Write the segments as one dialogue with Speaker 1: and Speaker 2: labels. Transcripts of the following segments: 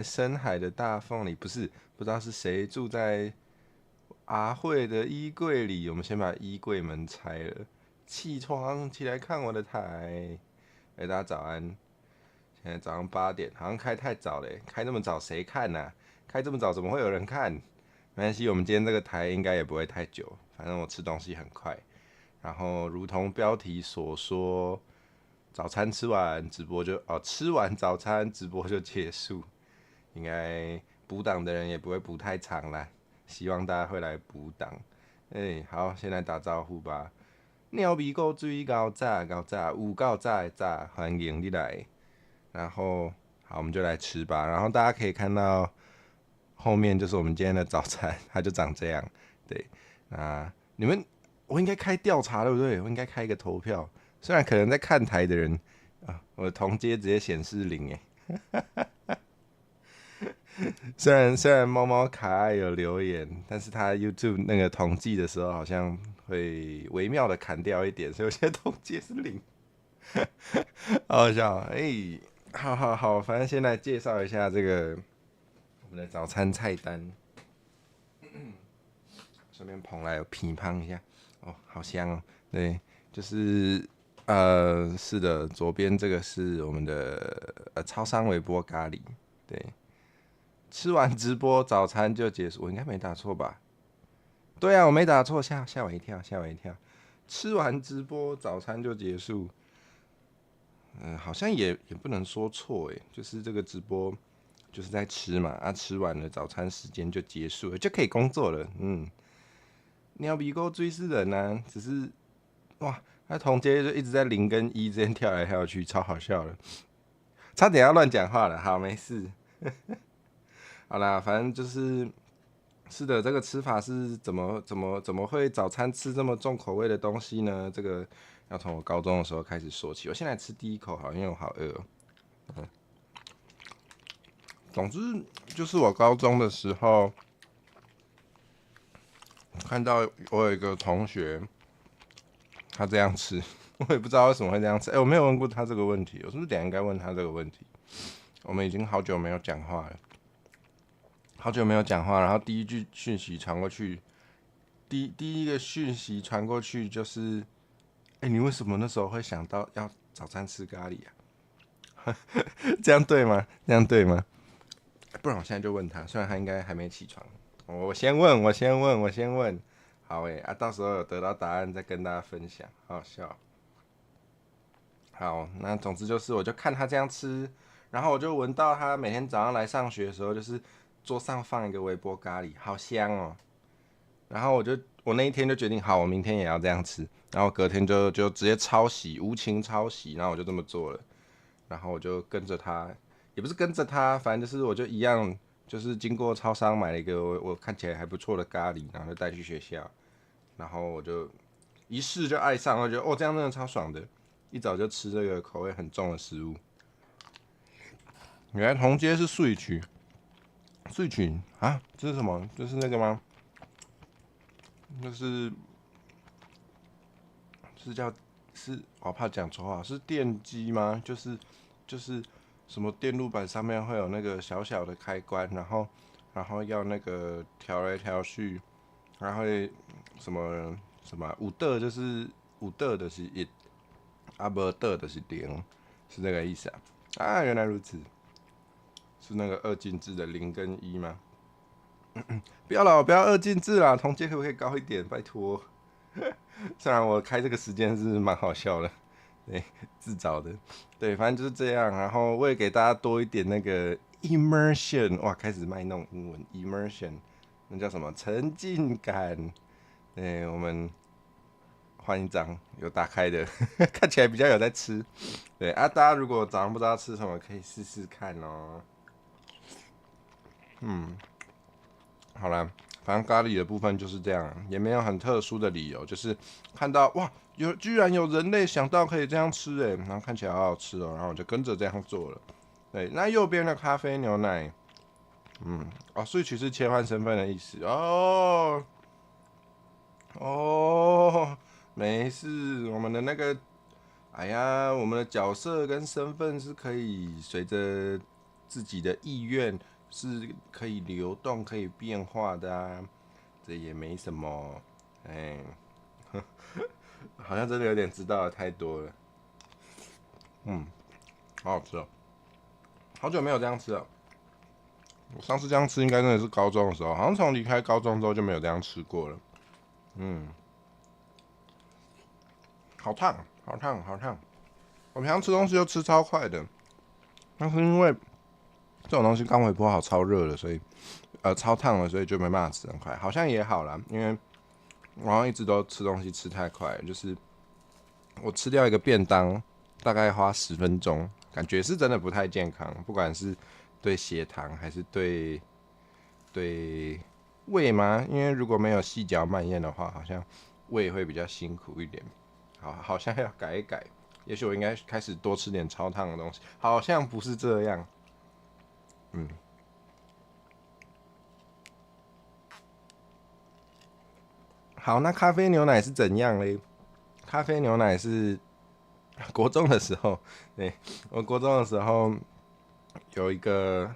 Speaker 1: 深海的大缝里，不知道是谁住在阿慧的衣柜里。我们先把衣柜门拆了。起床，起来看我的台。大家早安。现在早上8点，好像开太早了，开这么早谁看啊？开这么早怎么会有人看？没关系，我们今天这个台应该也不会太久，反正我吃东西很快。然后如同标题所说，早餐吃完直播就吃完早餐直播就结束，应该补档的人也不会补太长啦。希望大家会来补档。好，先来打招呼吧。鸟鼻狗水高炸高炸，有够炸的炸，欢迎你来。然后好，我们就来吃吧。然后大家可以看到后面就是我们今天的早餐，它就长这样。对，那你们我应该开调查对不对？我应该开一个投票。虽然可能在看台的人我的同阶直接显示0虽然猫猫卡爱有留言，但是他 YouTube 那个统计的时候好像会微妙的砍掉一点，所以我现在统计是0，好好笑。好好好，反正先来介绍一下这个我们的早餐菜单，顺便捧来品乓一下。哦，好香哦。对，就是是的，左边这个是我们的超商微波咖喱。对，吃完直播早餐就结束，我应该没打错吧？对啊，我没打错，吓我一跳，吓我一跳。吃完直播早餐就结束，好像也不能说错诶，就是这个直播就是在吃嘛，吃完了早餐时间就结束了，就可以工作了。鸟比狗追死人啊，只是哇，他同阶就一直在0跟1之间跳来跳去，超好笑的，差点要乱讲话了。好，没事。好啦，反正是的，这个吃法是怎么会早餐吃这么重口味的东西呢？这个要从我高中的时候开始说起。我现在吃第一口好，因为我好饿哦。总之就是我高中的时候看到我有一个同学，他这样吃，我也不知道为什么会这样吃。我没有问过他这个问题，我是不是等一下应该问他这个问题？我们已经好久没有讲话了，好久没有讲话，然后第一句讯息传过去，第一个讯息传过去就是，你为什么那时候会想到要早餐吃咖喱啊？这样对吗？这样对吗？不然我现在就问他，虽然他应该还没起床，我先问，我先问，我先问。好到时候有得到答案再跟大家分享，好好笑。好，那总之就是，我就看他这样吃，然后我就闻到他每天早上来上学的时候，就是桌上放一个微波咖喱，好香哦。然后我那一天就决定，好，我明天也要这样吃。然后隔天就直接抄袭，无情抄袭，然后我就这么做了。然后我就跟着他，也不是跟着他，反正就是我就一样，就是经过超商买了一个我看起来还不错的咖喱，然后就带去学校。然后我就一试就爱上，我觉得这样真的超爽的。一早就吃这个口味很重的食物。原来同街是睡裙啊？这是什么？这是那个吗？就是是叫是，我怕讲错话，是电机吗？就是什么电路板上面会有那个小小的开关，然后要那个调来调去，然后会什么五的就是五的是一，无的是零，是这个意思啊？原来如此，是那个二进制的0跟1吗？不要了，不要二进制啦，同阶可不可以高一点？拜托。虽然我开这个时间是蛮好笑的，对，自找的，对，反正就是这样。然后为了给大家多一点那个 immersion，哇，开始卖弄英文 immersion，那叫什么沉浸感？对，我们换一张有打开的，看起来比较有在吃。对大家如果早上不知道吃什么，可以试试看哦。好啦，反正咖喱的部分就是这样，也没有很特殊的理由，就是看到哇，居然有人类想到可以这样吃然后看起来好好吃哦，然后我就跟着这样做了。对，那右边的咖啡牛奶，所以其实切换身份的意思哦，没事，我们的那个，哎呀，我们的角色跟身份是可以随着自己的意愿是可以流动、可以变化的啊，这也没什么。哎，好像真的有点知道的太多了。好好吃哦，好久没有这样吃了。我上次这样吃应该真的是高中的时候，好像从离开高中之后就没有这样吃过了。好烫，好烫，好烫！我平常吃东西就吃超快的，但是因为这种东西刚回波好超热了，所以超烫了，所以就没办法吃很快。好像也好啦，因为我好像一直都吃东西吃太快了，就是我吃掉一个便当大概花10分钟，感觉是真的不太健康，不管是对血糖还是对胃吗？因为如果没有细嚼慢咽的话，好像胃会比较辛苦一点。好像要改一改，也许我应该开始多吃点超烫的东西。好像不是这样。好，那咖啡牛奶是怎样嘞？咖啡牛奶是国中的时候，对我国中的时候有一个，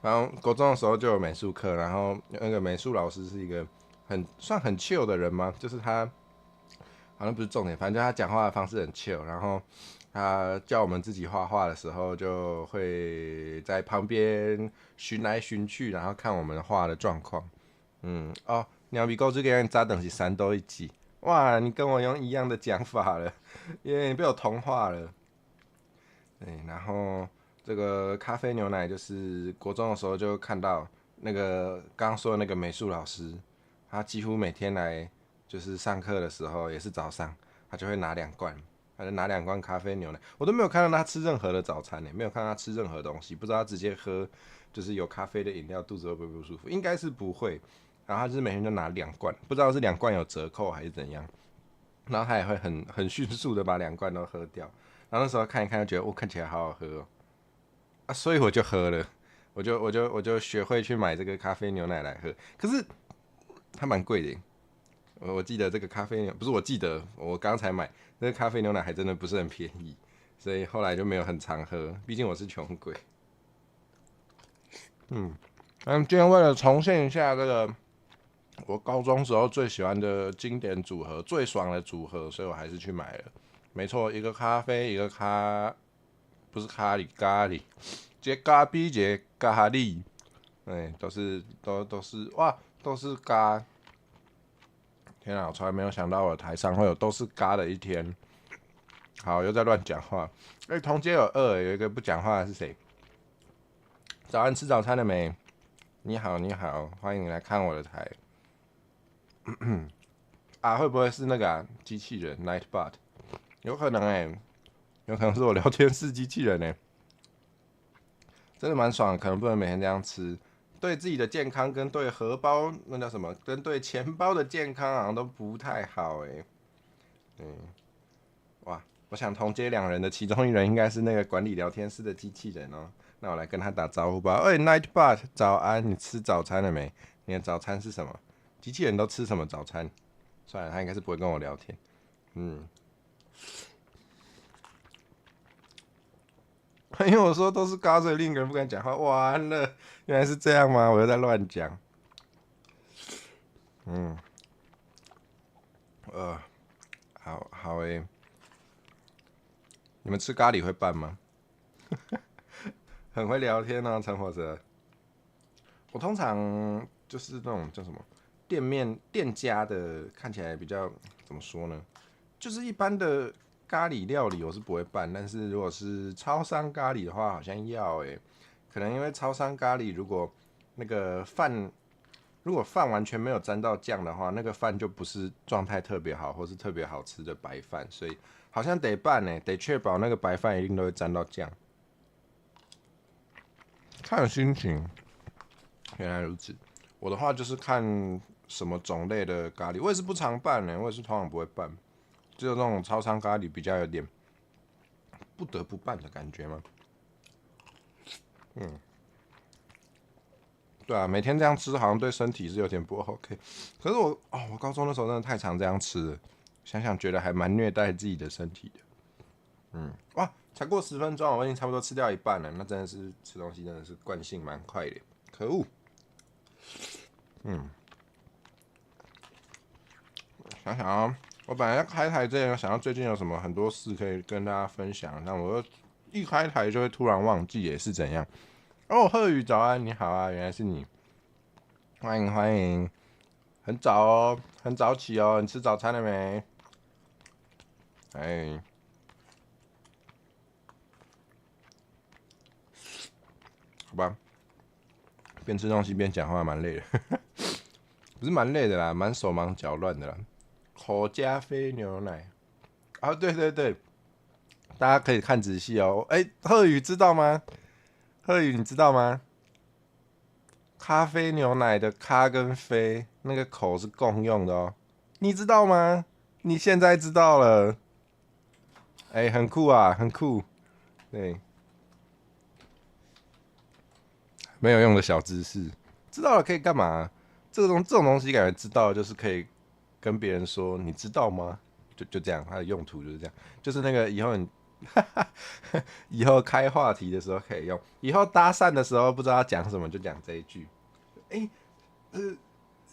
Speaker 1: 然后国中的时候就有美术课，然后那个美术老师是一个算很 chill 的人嘛，就是他好像不是重点，反正就他讲话的方式很 chill，然后他叫我们自己画画的时候，就会在旁边巡来巡去，然后看我们画的状况。鸟比狗这个人咋等是三多一集？哇，你跟我用一样的讲法了，因为你被我同化了。对，然后这个咖啡牛奶就是国中的时候就看到那个刚刚说的那个美术老师，他几乎每天来就是上课的时候也是早上，他就会拿2罐，他就拿2罐咖啡牛奶，我都没有看到他吃任何的早餐呢，没有看到他吃任何东西，不知道他直接喝就是有咖啡的饮料，肚子会不会不舒服？应该是不会。然后他就是每天就拿2罐，不知道是2罐有折扣还是怎样。然后他也会很迅速的把2罐都喝掉。然后那时候看一看就觉得，看起来好好喝哦，所以我就喝了，我就学会去买这个咖啡牛奶来喝。可是它蛮贵的，我记得这个咖啡牛不是我记得，我刚才买那个咖啡牛奶还真的不是很便宜，所以后来就没有很常喝，毕竟我是穷鬼。今天为了重现一下这个我高中时候最喜欢的经典组合，最爽的组合，所以我还是去买了。没错，一个咖啡，一个不是咖喱，这咖比这咖喱，都是哇，都是咖。天啊，我从来没有想到我台上会有都是咖的一天。好，又在乱讲话。同街有2，有一个不讲话的是谁？早安，吃早餐了没？你好，你好，欢迎你来看我的台。会不会是那个机器人 Nightbot？有可能有可能是我聊天室机器人真的蛮爽的，可能不能每天这样吃，对自己的健康跟对荷包那叫什么，跟对钱包的健康好像都不太好哇，我想同街2人的其中一人应该是那个管理聊天室的机器人哦。那我来跟他打招呼吧。Nightbot， 早安，你吃早餐了没？你的早餐是什么？机器人都吃什么早餐？算了，他应该是不会跟我聊天。因为我说都是高，所以另一个人不敢讲话。完了，原来是这样吗？我又在乱讲。好你们吃咖喱会拌吗？很会聊天哦，陈火哲。我通常就是那种叫什么店家的，看起来比较怎么说呢？就是一般的咖喱料理我是不会拌，但是如果是超商咖喱的话，好像要可能因为超商咖喱如果那个饭如果饭完全没有沾到酱的话，那个饭就不是状态特别好或是特别好吃的白饭，所以好像得拌得确保那个白饭一定都会沾到酱。看心情，原来如此。我的话就是看什么种类的咖喱，我也是不常拌我也是通常不会拌，只有那种超商咖喱比较有点不得不拌的感觉嘛。对啊，每天这样吃好像对身体是有点不 OK。可是我高中的时候真的太常这样吃了，想想觉得还蛮虐待自己的身体的。哇，才过10分钟，我已经差不多吃掉一半了，那真的是吃东西真的是惯性蛮快的。可恶。想想啊，我本来要开台之前想要最近有什么很多事可以跟大家分享，但我又一开台就会突然忘记，也是怎样？哦，贺宇早安，你好啊，原来是你，欢迎欢迎，很早哦，很早起哦，你吃早餐了没？哎，好吧，边吃东西边讲话蛮累的，不是蛮累的啦，蛮手忙脚乱的啦。口加菲牛奶啊，对对对，大家可以看仔细哦。哎，贺宇知道吗？贺宇你知道吗？咖啡牛奶的咖跟啡那个口是共用的哦，你知道吗？你现在知道了，哎，很酷啊，很酷。对，没有用的小知识，知道了可以干嘛？这种东西感觉知道了就是可以跟别人说，你知道吗？就这样，它的用途就是这样，就是那个以后你以后开话题的时候可以用，以后搭讪的时候不知道要讲什么就讲这一句。哎，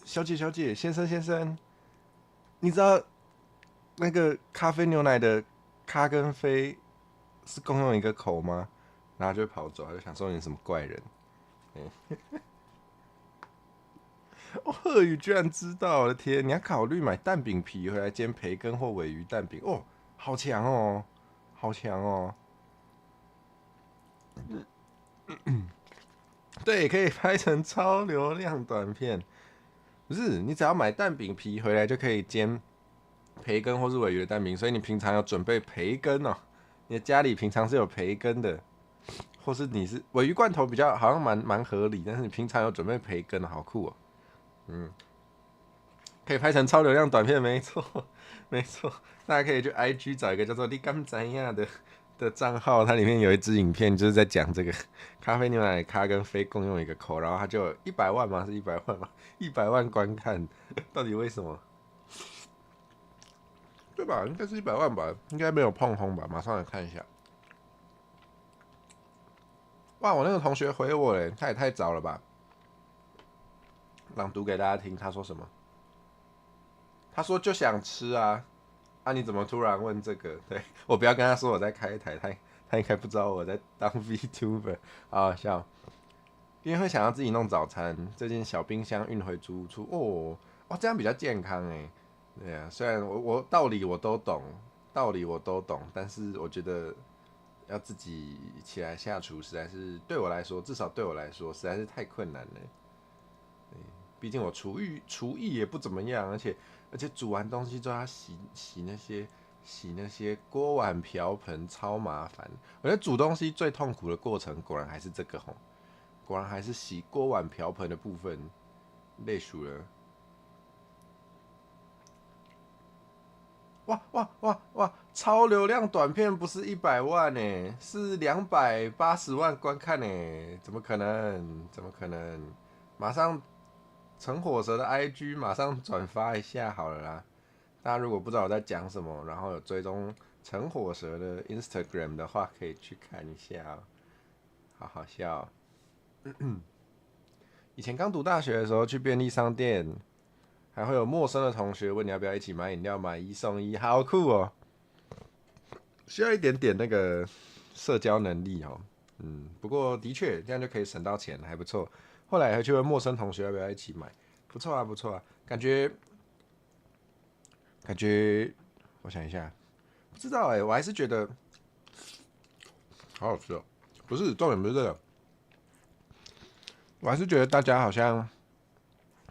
Speaker 1: 小姐小姐，先生先生，你知道那个咖啡牛奶的咖跟啡是共用一个口吗？然后就会跑走，就想说你什么怪人。哦，贺宇居然知道，我的天！你要考虑买蛋饼皮回来煎培根或鲔鱼蛋饼哦，好强哦，好强哦！对，可以拍成超流量短片。不是，你只要买蛋饼皮回来就可以煎培根或是鲔鱼的蛋饼，所以你平常要准备培根哦。你的家里平常是有培根的，或是你是鲔鱼罐头比较好像蛮合理，但是你平常有准备培根，好酷哦。可以拍成超流量短片，没错，没错。大家可以去 IG 找一个叫做"你敢怎样"的账号，它里面有一支影片，就是在讲这个咖啡牛奶咖跟非共用一个口，然后它就有100万吗？是100万吗？100万观看，到底为什么？对吧？应该是100万吧，应该没有碰轰吧？马上来看一下。哇，我那个同学回我嘞，他也太早了吧？朗读给大家听，他说什么？他说就想吃啊。啊，你怎么突然问这个？对我不要跟他说我在开台，他应该不知道我在当 VTuber，好好笑。因为会想要自己弄早餐，最近小冰箱运回租屋处，哦，这样比较健康哎。对啊，虽然我道理我都懂，道理我都懂，但是我觉得要自己起来下厨，实在是对我来说，至少对我来说实在是太困难了。毕竟我厨艺也不怎么样，而且煮完东西之后要洗那些锅碗瓢盆，超麻烦。我觉得煮东西最痛苦的过程，果然还是这个吼，果然还是洗锅碗瓢盆的部分，累熟了。哇哇哇哇！超流量短片不是100万呢，是280万观看呢，怎么可能？怎么可能？马上陈火蛇的 IG 马上转发一下好了啦。大家如果不知道我在讲什么，然后有追踪陈火蛇的 Instagram 的话，可以去看一下哦，好好笑哦。以前刚读大学的时候，去便利商店，还会有陌生的同学问你要不要一起买饮料，买一送一，好酷哦！需要一点点那个社交能力哦。不过的确这样就可以省到钱，还不错。后来还去问陌生同学要不要一起买，不错啊，不错啊，感觉，我想一下，不知道我还是觉得好好吃哦。不是重点，不是这个，我还是觉得大家好像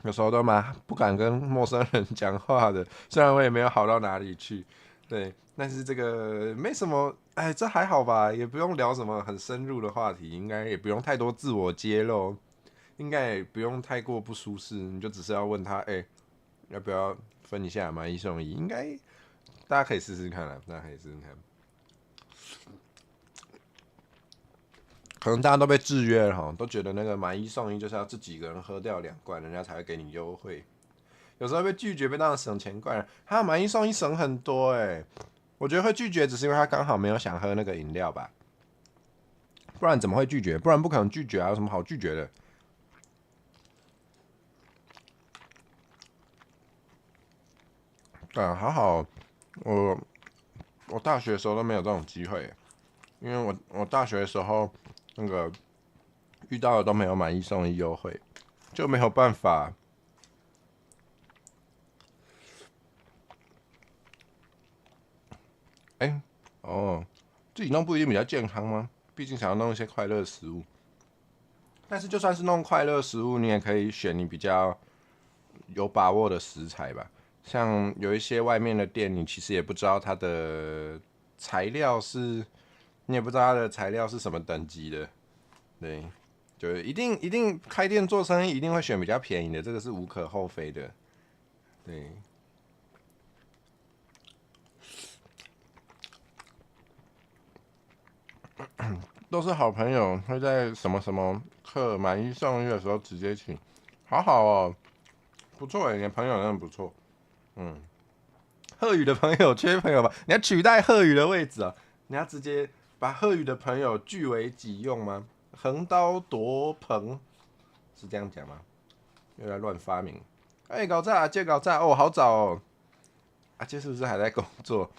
Speaker 1: 有时候都蛮不敢跟陌生人讲话的，虽然我也没有好到哪里去，对，但是这个没什么，哎，这还好吧，也不用聊什么很深入的话题，应该也不用太多自我揭露，应该也不用太过不舒适，你就只是要问他，要不要分一下买一送一，应该大家可以试试看啦，大家可以试试看。可能大家都被制约了哈，都觉得那个买一送一就是要自己一个人喝掉2罐，人家才会给你优惠。有时候被拒绝，被当成省钱怪人。他买一送一省很多我觉得会拒绝只是因为他刚好没有想喝那个饮料吧，不然怎么会拒绝？不然不可能拒绝啊，有什么好拒绝的？啊，好好，我我大学的时候都没有这种机会，因为我大学的时候那个遇到的都没有买一送一优惠，就没有办法。哦，自己弄不一定比较健康吗？毕竟想要弄一些快乐食物，但是就算是弄快乐食物，你也可以选你比较有把握的食材吧。像有一些外面的店，你其实也不知道它的材料是，你也不知道它的材料是什么等级的。对，就一定开店做生意一定会选比较便宜的，这个是无可厚非的。对，都是好朋友，会在什么什么课买一送一的时候直接请，好好哦，不错哎，你的朋友真的不错。嗯，贺宇的朋友缺朋友吧？你要取代贺宇的位置啊？你要直接把贺宇的朋友据为己用吗？横刀夺朋是这样讲吗？又在乱发明。哎、搞炸，借搞炸哦，好早哦。阿杰是不是还在工作？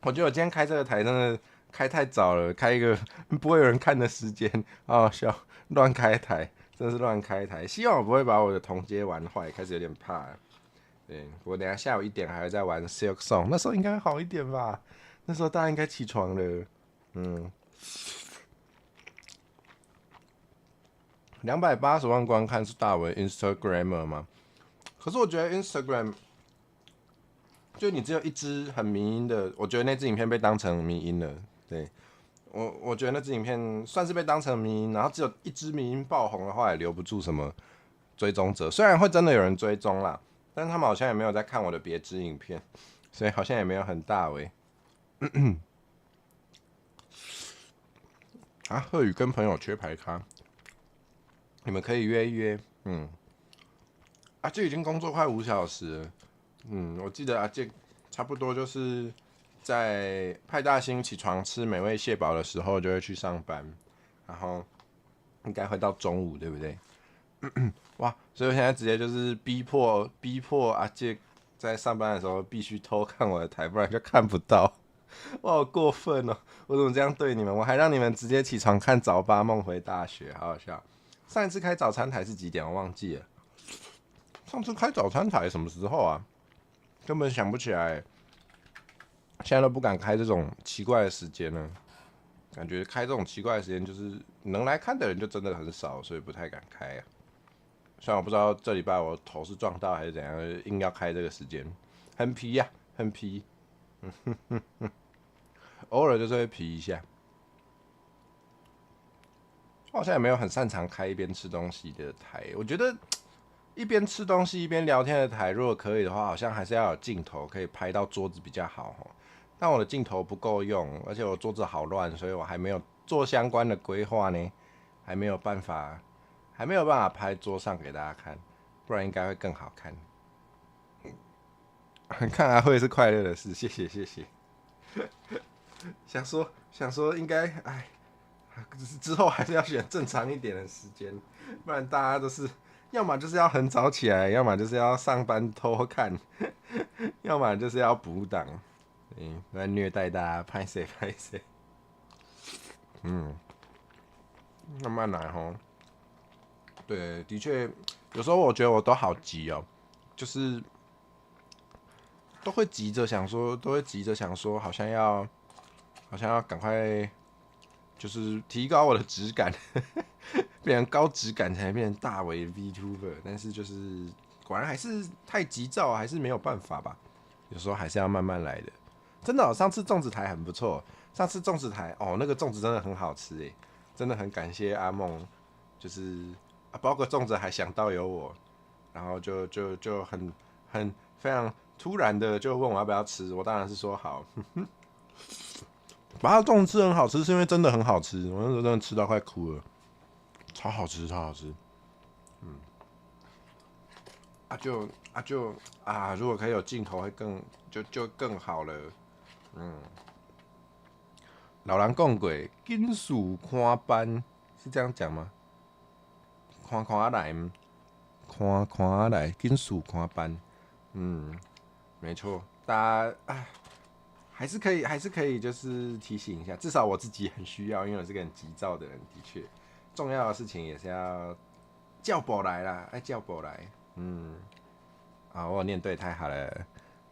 Speaker 1: 我觉得我今天开这个台真的开太早了，开一个不会有人看的时间，好好笑，乱开台，真的是乱开台。希望我不会把我的同街玩坏，开始有点怕了。对，我等一下下午1点还会再玩 Silk Song，那时候应该会好一点吧？那时候大家应该起床了。嗯，280万观看是大为 Instagrammer 吗？可是我觉得 Instagram 就你只有一支很迷因的，我觉得那支影片被当成迷因了。对我觉得那支影片算是被当成迷因，然后只有一支迷因爆红的话，也留不住什么追踪者。虽然会真的有人追踪啦，但是他们好像也没有在看我的别支影片，所以好像也没有很大为。啊，贺宇跟朋友缺牌咖，你们可以约一约。嗯，阿健已经工作快5小时了。我记得阿健差不多就是在派大星起床吃美味蟹堡的时候就会去上班，然后应该会到中午，对不对？哇，所以我现在直接就是逼迫阿健在上班的时候必须偷看我的台，不然就看不到。哇，好过分哦！我怎么这样对你们？我还让你们直接起床看早八梦回大学，好好笑。上一次开早餐台是几点？我忘记了。上次开早餐台什么时候啊？根本想不起来。现在都不敢开这种奇怪的时间了，感觉开这种奇怪的时间，就是能来看的人就真的很少，所以不太敢开啊。虽然我不知道这礼拜我头是撞到还是怎样，硬要开这个时间，很皮呀、很皮，偶尔就是会皮一下。我好像也没有很擅长开一边吃东西的台，我觉得一边吃东西一边聊天的台，如果可以的话，好像还是要有镜头可以拍到桌子比较好。但我的镜头不够用，而且我桌子好乱，所以我还没有做相关的规划呢，还没有办法，还没有办法拍桌上给大家看，不然应该会更好看。看阿慧是快乐的事，谢谢谢谢。想说应该，哎，之后还是要选正常一点的时间，不然大家都是要么就是要很早起来，要么就是要上班偷看，要么就是要补档，来虐待大家，拍谁拍谁。慢慢来吼。对，的确，有时候我觉得我都好急哦，就是都会急着想说，好像要赶快，就是提高我的质感，变成高质感才变成大为 VTuber，但是就是果然还是太急躁，还是没有办法吧。有时候还是要慢慢来的。真的、上次粽子台很不错，上次粽子台哦，那个粽子真的很好吃诶，真的很感谢阿梦，就是包括粽子还想到有我，然后就很非常突然的就问我要不要吃，我当然是说好。把它粽子吃很好吃，是因为真的很好吃，我那时候真的吃到快哭了，超好吃，超好吃。啊就啊就啊，如果可以有镜头会就更好了。老人讲过，金属看班是这样讲吗？看看来，看看来，金属看班。没错，大家还是可以，就是提醒一下，至少我自己很需要，因为我是个很急躁的人，的确，重要的事情也是要叫宝来啦，叫宝来，我有念对，太好了，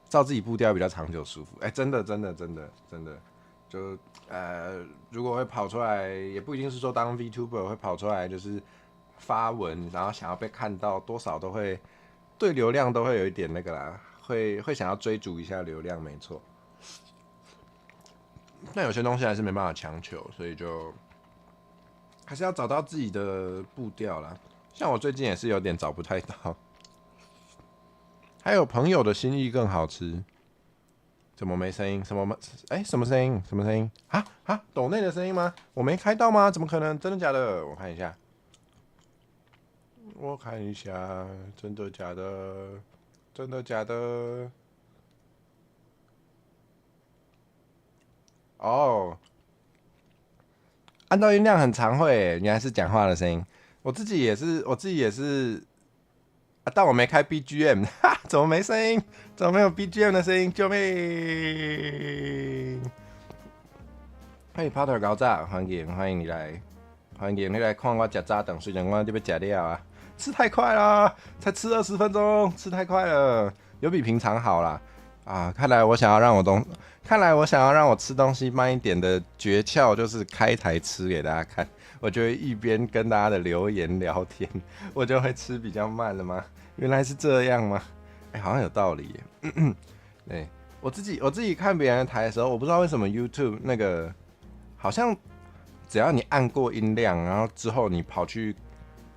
Speaker 1: 照自己步调比较长久舒服，真的，就如果会跑出来，也不一定是说当 VTuber 会跑出来，就是发文，然后想要被看到，多少都会对流量都会有一点那个啦，会想要追逐一下流量，没错。但有些东西还是没办法强求，所以就还是要找到自己的步调啦。像我最近也是有点找不太到，还有朋友的心意更好吃。怎么没声音？什么？什么声音？什么声音？抖内的声音吗？我没开到吗？怎么可能？真的假的？我看一下，真的假的？真的假的？哦，按到音量很常会，原来是讲话的声音。我自己也是，但我没开 BGM， 怎么没声音？怎么没有 BGM 的声音？救命！嘿 ，Potter 高炸，欢迎你来，欢迎你来看我吃炸等，虽然我这边吃了啊，吃太快了，才吃20分钟，吃太快了，有比平常好啦。看来我想要让我吃东西慢一点的诀窍，就是开台吃给大家看。我就会一边跟大家的留言聊天，我就会吃比较慢了吗？原来是这样吗？好像有道理耶。对，我自己看别人的台的时候，我不知道为什么 YouTube 那个好像只要你按过音量，然后之后你跑去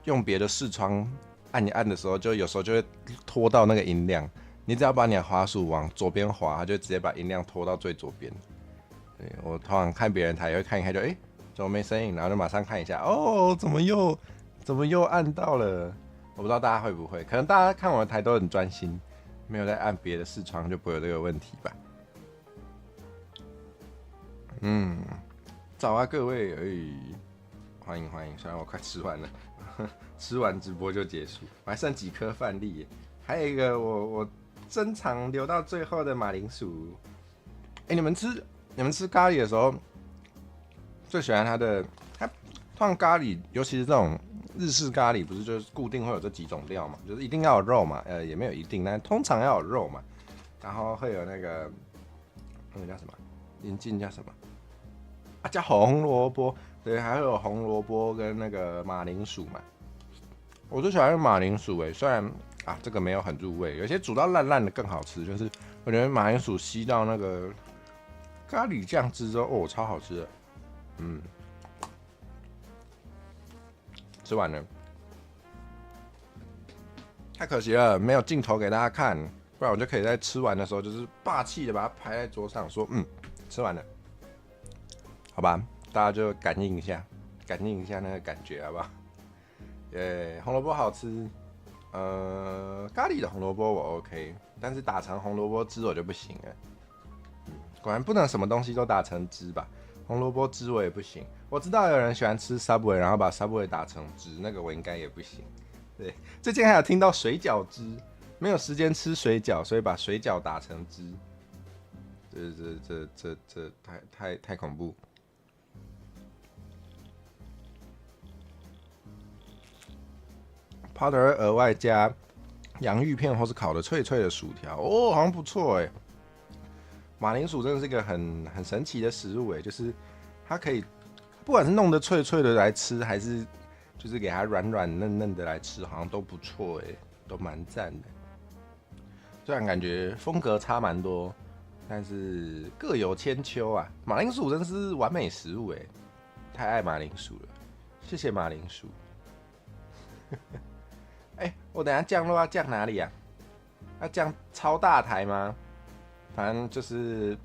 Speaker 1: 用别的视窗按一按的时候，就有时候就会拖到那个音量。你只要把你的滑鼠往左边滑，它就直接把音量拖到最左边。对，我通常看别人台也会看一看就，怎么没声音？然后就马上看一下，怎么又按到了？我不知道大家会不会，可能大家看我的台都很专心，没有在按别的视窗，就不会有这个问题吧。早啊各位，欢迎，虽然我快吃完了，吃完直播就结束，我还剩几颗饭粒耶，还有一个我珍藏留到最后的马铃薯。你们吃咖喱的时候，最喜欢它通常咖喱，尤其是这种日式咖喱，不是就是固定会有这几种料嘛，就是一定要有肉嘛，也没有一定，但通常要有肉嘛，然后会有那个叫什么，引进叫什么叫红萝卜，对，还会有红萝卜跟那个马铃薯嘛。我最喜欢用马铃薯虽然这个没有很入味，有些煮到烂烂的更好吃，就是我觉得马铃薯吸到那个咖喱酱汁之后，超好吃的。吃完了，太可惜了，没有镜头给大家看，不然我就可以在吃完的时候，就是霸气的把它排在桌上，说吃完了，好吧，大家就感应一下那个感觉，好不好？红萝卜好吃，咖喱的红萝卜我 OK， 但是打成红萝卜汁我就不行了。果然不能什么东西都打成汁吧？红萝卜汁我也不行。我知道有人喜欢吃 Subway， 然后把 Subway 打成汁，那个我应该也不行。对，最近还有听到水饺汁，没有时间吃水饺，所以把水饺打成汁。这太恐怖。Potter 额外加洋芋片或是烤的脆脆的薯条，好像不错马铃薯真的是一个很神奇的食物就是它可以不管是弄得脆脆的来吃，还是就是给它软软嫩嫩的来吃，好像都不错都蛮赞的。虽然感觉风格差蛮多，但是各有千秋啊。马铃薯真是完美食物太爱马铃薯了，谢谢马铃薯。我等一下降落要降哪里啊？要降超大台吗？反正就是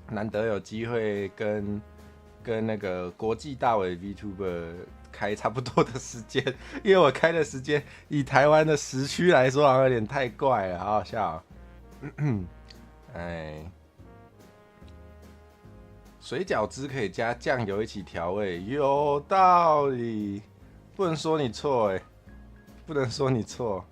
Speaker 1: 难得有机会跟那个国际大尾 VTuber 开差不多的时间，因为我开的时间以台湾的时区来说好像有点太怪了，好好笑水饺汁可以加酱油一起调味，有道理，不能说你错不能说你错。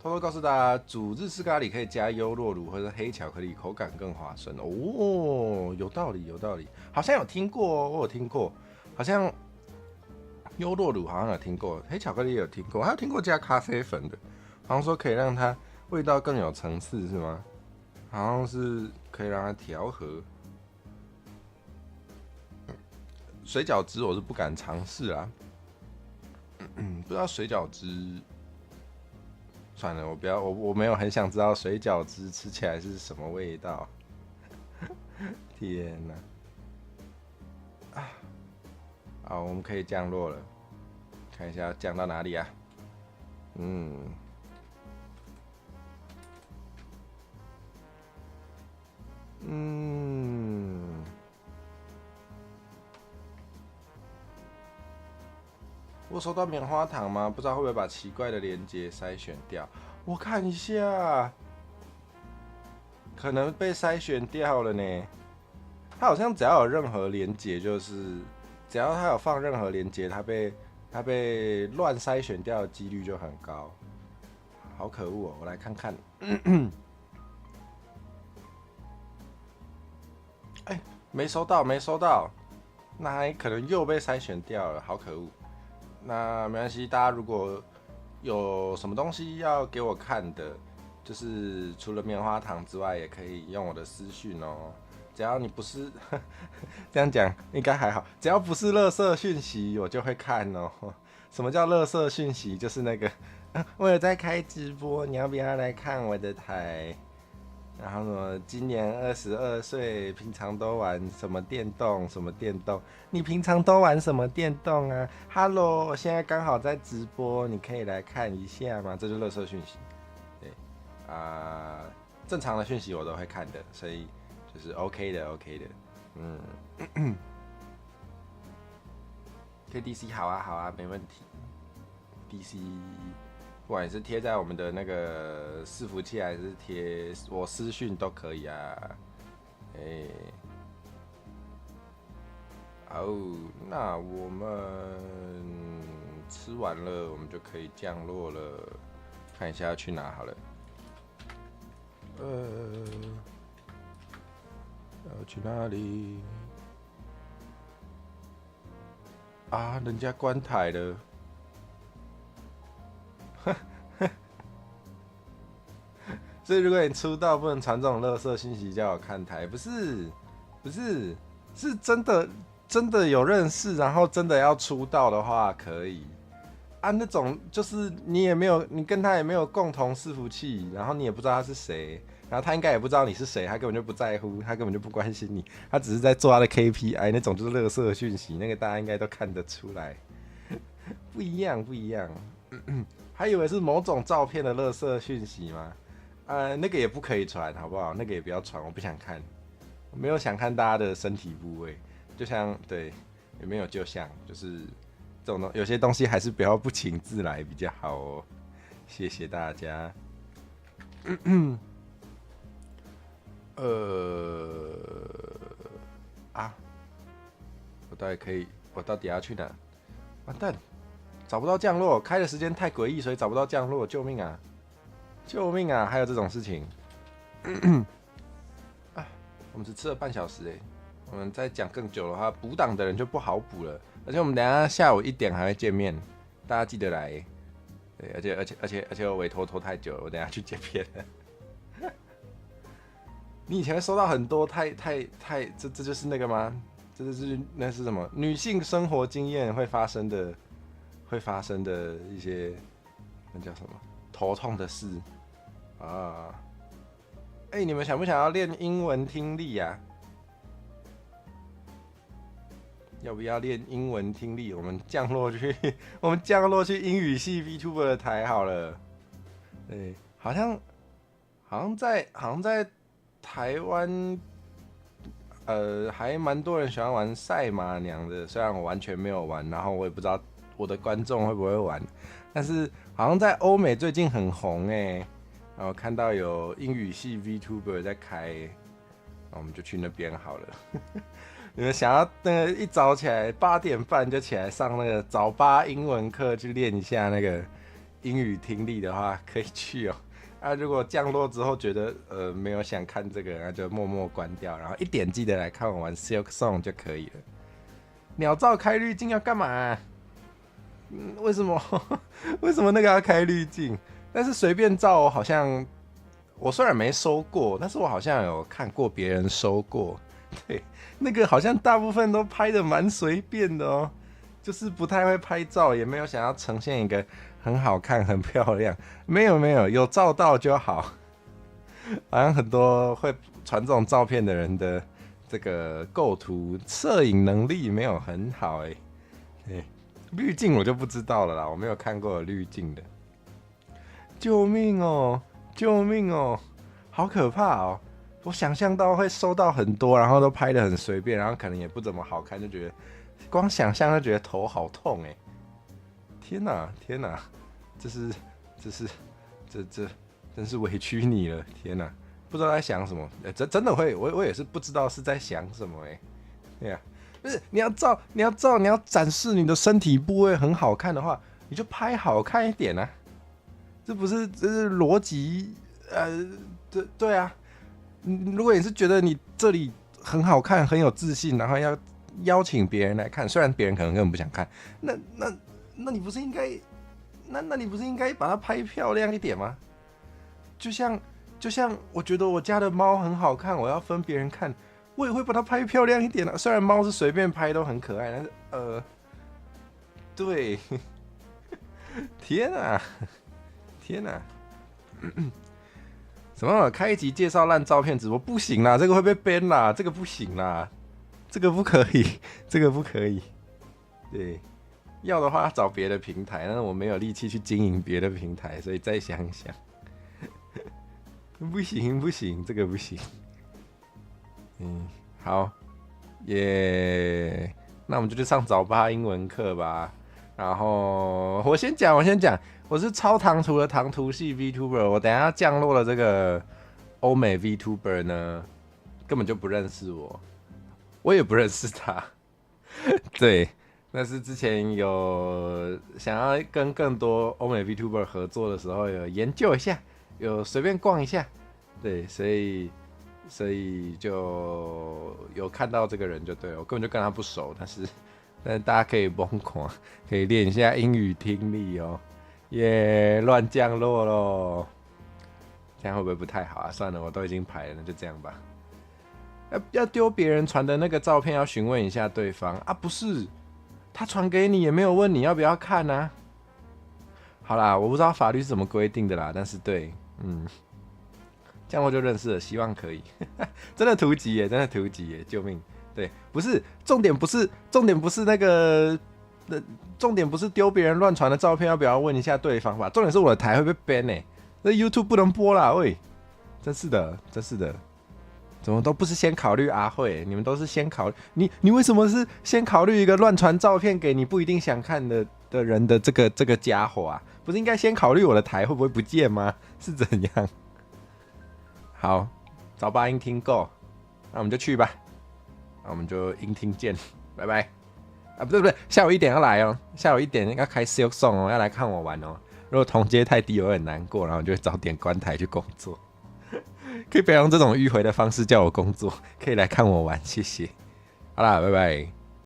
Speaker 1: 偷偷告诉大家，煮日式咖喱可以加优酪乳或者黑巧克力，口感更滑顺哦。有道理，有道理，好像有听过哦，我有听过，好像优酪乳好像有听过，黑巧克力也有听过，还有听过加咖啡粉的，好像说可以让它味道更有层次，是吗？好像是可以让它调和。水饺汁我是不敢尝试啊，不知道水饺汁。算了，我不要，我没有很想知道水饺汁吃起来是什么味道。天哪！好，我们可以降落了，看一下降到哪里啊？嗯，嗯，我收到棉花糖吗？不知道会不会把奇怪的连接筛选掉。我看一下，可能被筛选掉了呢。它好像只要有任何连接，就是只要它有放任何连接，它被乱筛选掉的几率就很高。好可恶哦！我来看看。哎，没收到，没收到。那还可能又被筛选掉了，好可恶。那没关系，大家如果有什么东西要给我看的，就是除了棉花糖之外，也可以用我的私讯哦。只要你不是这样讲，应该还好。只要不是垃圾讯息，我就会看哦。什么叫垃圾讯息？就是那个，我有在开直播，你要不要来看我的台？然后呢，今年22岁，平常都玩什么电动？什么电动？你平常都玩什么电动啊？Hello，我现在刚好在直播，你可以来看一下吗？这就是垃圾讯息。对正常的讯息我都会看的，所以就是 OK 的，OK 的。KDC 好啊，好啊，没问题。DC 不管是贴在我们的那个伺服器，还是贴我私讯都可以啊。那我们吃完了，我们就可以降落了。看一下要去哪好了。要去哪里？啊，人家关台了。所以如果你出道不能传这种垃圾信息，叫我看台，不是，是真的有认识，然后真的要出道的话可以。那种就是你也没有，你跟他也没有共同伺服器，然后你也不知道他是谁，然后他应该也不知道你是谁，他根本就不在乎，他根本就不关心你，他只是在做他的 KPI， 那种就是垃圾讯息，那个大家应该都看得出来，不一样。还以为是某种照片的垃圾讯息吗？那个也不可以传，好不好？那个也不要传，我不想看，我没有想看大家的身体部位，就像对，也没有就像，就是这种有些东西还是不要不请自来比较好哦。谢谢大家。我到底要去哪？完蛋，找不到降落，开的时间太诡异，所以找不到降落，救命啊！救命啊！还有这种事情。我们只吃了半小时哎，我们再讲更久的话，补档的人就不好补了。而且我们等一下下午1点还会见面，大家记得来。对，而且我委托拖太久了，我等一下去剪片了。你以前会收到很多这就是那个吗？这就是那是什么？女性生活经验会发生的一些那叫什么头痛的事啊？你们想不想要练英文听力啊？要不要练英文听力？我们降落去英语系 VTuber 的台好了。对，好像在台湾，还蛮多人喜欢玩赛马娘的。虽然我完全没有玩，然后我也不知道我的观众会不会玩，但是好像在欧美最近很红哎。然后看到有英语系 VTuber 在开，那我们就去那边好了。你们想要那个一早起来8点半就起来上那个早8英文课，去练一下那个英语听力的话，可以去哦。如果降落之后觉得没有想看这个，那就默默关掉，然后一点记得来看我玩 Silk Song 就可以了。鸟照开滤镜要干嘛？为什么？为什么那个要开滤镜？但是随便照，好像我虽然没收过，但是我好像有看过别人收过。对，那个好像大部分都拍的蛮随便的哦，就是不太会拍照，也没有想要呈现一个很好看、很漂亮。没有，有照到就好。好像很多会传这种照片的人的这个构图、摄影能力没有很好哎。对，滤镜我就不知道了啦，我没有看过有滤镜的。救命哦！救命哦！好可怕哦！我想象到会收到很多，然后都拍得很随便，然后可能也不怎么好看，就觉得光想象就觉得头好痛哎！天哪，天哪，这真是委屈你了！天哪，不知道在想什么，真的会，我也是不知道是在想什么哎。对呀，不是你要展示你的身体部位很好看的话，你就拍好看一点啊！这是逻辑对啊。如果你是觉得你这里很好看、很有自信，然后要邀请别人来看，虽然别人可能根本不想看，那你不是应该，那你不是应该把它拍漂亮一点吗？就像我觉得我家的猫很好看，我要分别人看，我也会把它拍漂亮一点啊。虽然猫是随便拍都很可爱，但是对，天啊，天啊！什么开一集介绍烂照片直播不行啦，这个会被 ban 啦，这个不行啦，这个不可以，这个不可以。对，要的话找别的平台，但是我没有力气去经营别的平台，所以再想想。不行，这个不行。好，耶，那我们就去上早八英文课吧。然后我先讲，我是超唐突的唐突系 VTuber， 我等一下降落了这个欧美 VTuber 呢，根本就不认识我，我也不认识他。对，但是之前有想要跟更多欧美 VTuber 合作的时候，有研究一下，有随便逛一下，对，所以就有看到这个人就对了，我根本就跟他不熟，但是大家可以疯狂，可以练一下英语听力哦。耶，乱降落咯，这样会不会不太好啊？算了，我都已经排了，那就这样吧。要丢别人传的那个照片，要询问一下对方啊，不是他传给你也没有问你要不要看啊。好啦，我不知道法律是怎么规定的啦，但是对，这样我就认识了，希望可以。真的突击耶，救命！对，不是重点，不是那个，重点不是丢别人乱传的照片，要不要问一下对方吧？重点是我的台会被 ban 呢，那 YouTube 不能播啦，喂，真是的，怎么都不是先考虑阿慧，你们都是先考虑你为什么是先考虑一个乱传照片给你不一定想看的人的这个家伙啊？不是应该先考虑我的台会不会不见吗？是怎样？好，早八音听够，那我们就去吧。那我们就音听见，拜拜。啊，不对，下午1点要来哦，下午1点要开 Silk Song 哦，要来看我玩哦。如果同阶太低，我很难过，然后我就会早点关台去工作。可以不要用这种迂回的方式叫我工作，可以来看我玩，谢谢。好啦，拜拜。